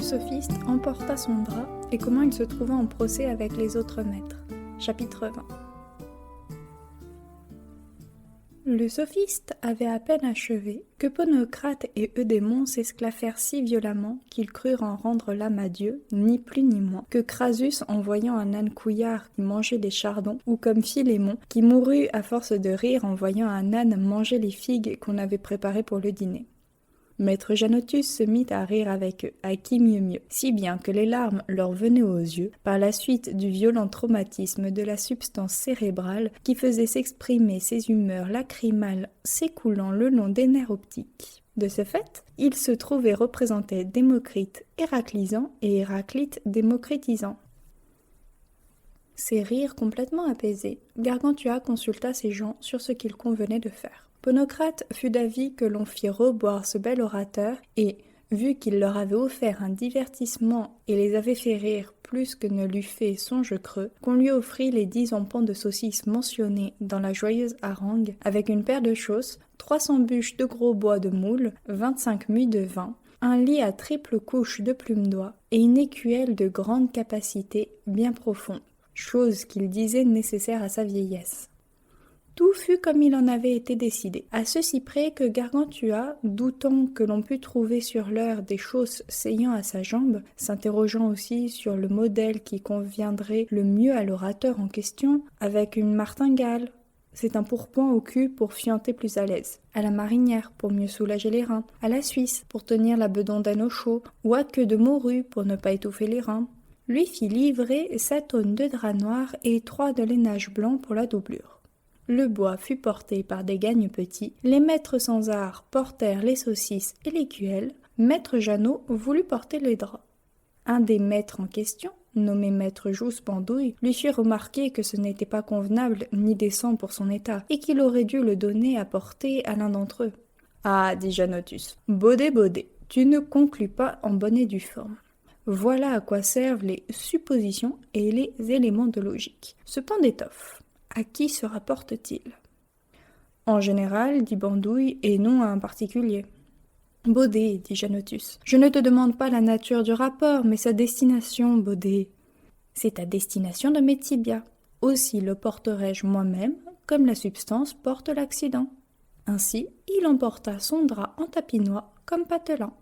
sophiste emporta son drap et comment il se trouva en procès avec les autres maîtres. Chapitre 20. Le sophiste avait à peine achevé que Ponocrate et Eudémon s'esclaffèrent si violemment qu'ils crurent en rendre l'âme à Dieu, ni plus ni moins, que Crasus en voyant un âne couillard qui mangeait des chardons, ou comme Philémon, qui mourut à force de rire en voyant un âne manger les figues qu'on avait préparées pour le dîner. Maître Janotus se mit à rire avec eux, à qui mieux, si bien que les larmes leur venaient aux yeux, par la suite du violent traumatisme de la substance cérébrale qui faisait s'exprimer ces humeurs lacrymales s'écoulant le long des nerfs optiques. De ce fait, il se trouvait représenté Démocrite héraclisant et Héraclite démocritisant. Ces rires complètement apaisés, Gargantua consulta ses gens sur ce qu'il convenait de faire. Ponocrate fut d'avis que l'on fît reboire ce bel orateur et, vu qu'il leur avait offert un divertissement et les avait fait rire plus que ne l'eût fait songe creux, qu'on lui offrit les 10 empans de saucisses mentionnés dans la joyeuse harangue, avec une paire de chausses, 300 bûches de gros bois de moule, 25 muids de vin, un lit à triple couche de plumes d'oie et une écuelle de grande capacité bien profonde, chose qu'il disait nécessaire à sa vieillesse. Tout fut comme il en avait été décidé, à ceci près que Gargantua, doutant que l'on pût trouver sur l'heure des chausses seyant à sa jambe, s'interrogeant aussi sur le modèle qui conviendrait le mieux à l'orateur en question, avec une martingale, c'est un pourpoint au cul pour fianter plus à l'aise, à la marinière pour mieux soulager les reins, à la suisse pour tenir la bedomdaine au chaud, ou à queue de morue pour ne pas étouffer les reins, lui fit livrer 7 aunes de drap noir et 3 de lainage blanc pour la doublure. Le bois fut porté par des gagnes petits, les maîtres sans art portèrent les saucisses et l'écuelle, maître Janot voulut porter les draps. Un des maîtres en question, nommé maître Jousse Bandouille, lui fit remarquer que ce n'était pas convenable ni décent pour son état, et qu'il aurait dû le donner à porter à l'un d'entre eux. « Ah, dit Janotus, Baudet, tu ne conclus pas en bonne et due forme. Voilà à quoi servent les suppositions et les éléments de logique. Ce pan d'étoffe, à qui se rapporte-t-il ? En général, dit Bandouille, et non à un particulier. Baudet, dit Janotus, je ne te demande pas la nature du rapport, mais sa destination, Baudet. C'est ta destination de mes tibias. Aussi le porterai-je moi-même, comme la substance porte l'accident. Ainsi, il emporta son drap en tapinois, comme patelin.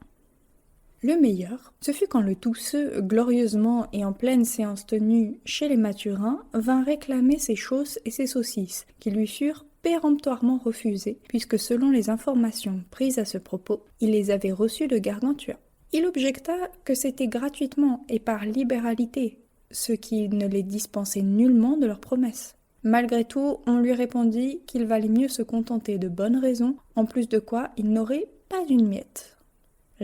Le meilleur, ce fut quand le tousseux, glorieusement et en pleine séance tenue chez les Mathurins, vint réclamer ses chausses et ses saucisses, qui lui furent péremptoirement refusées, puisque selon les informations prises à ce propos, il les avait reçues de Gargantua. Il objecta que c'était gratuitement et par libéralité, ce qui ne les dispensait nullement de leurs promesses. Malgré tout, on lui répondit qu'il valait mieux se contenter de bonnes raisons, en plus de quoi il n'aurait pas une miette.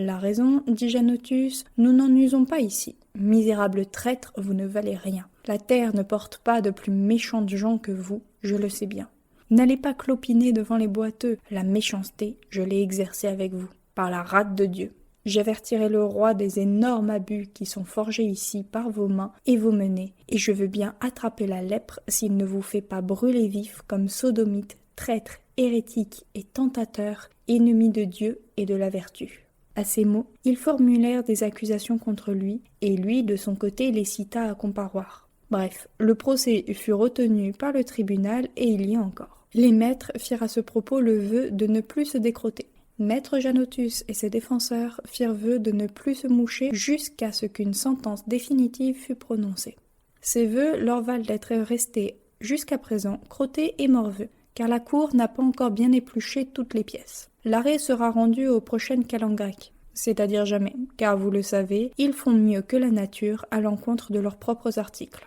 La raison, dit Janotus, nous n'en usons pas ici. Misérables traîtres, vous ne valez rien. La terre ne porte pas de plus méchantes gens que vous, je le sais bien. N'allez pas clopiner devant les boiteux, la méchanceté, je l'ai exercée avec vous, par la rate de Dieu. J'avertirai le roi des énormes abus qui sont forgés ici par vos mains et vos menées, et je veux bien attraper la lèpre s'il ne vous fait pas brûler vif comme sodomite, traître, hérétique et tentateur, ennemi de Dieu et de la vertu. À ces mots, ils formulèrent des accusations contre lui, et lui, de son côté, les cita à comparoir. Bref, le procès fut retenu par le tribunal, et il y est encore. Les maîtres firent à ce propos le vœu de ne plus se décrotter. Maître Janotus et ses défenseurs firent vœu de ne plus se moucher jusqu'à ce qu'une sentence définitive fût prononcée. Ces vœux leur valent d'être restés, jusqu'à présent, crottés et morveux, car la cour n'a pas encore bien épluché toutes les pièces. L'arrêt sera rendu aux prochaines calendes grecques, c'est-à-dire jamais, car vous le savez, ils font mieux que la nature à l'encontre de leurs propres articles.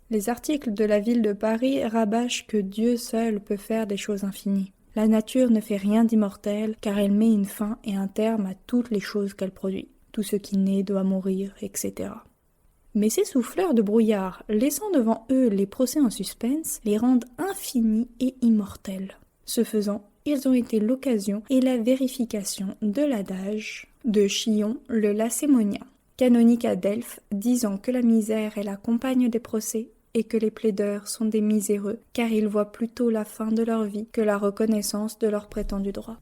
Les articles de la ville de Paris rabâchent que Dieu seul peut faire des choses infinies. La nature ne fait rien d'immortel, car elle met une fin et un terme à toutes les choses qu'elle produit. Tout ce qui naît doit mourir, etc. Mais ces souffleurs de brouillard, laissant devant eux les procès en suspense, les rendent infinis et immortels. Ce faisant, ils ont été l'occasion et la vérification de l'adage de Chillon le Lacémonien, canonique à Delphes, disant que la misère est la compagne des procès et que les plaideurs sont des miséreux, car ils voient plutôt la fin de leur vie que la reconnaissance de leur prétendu droit.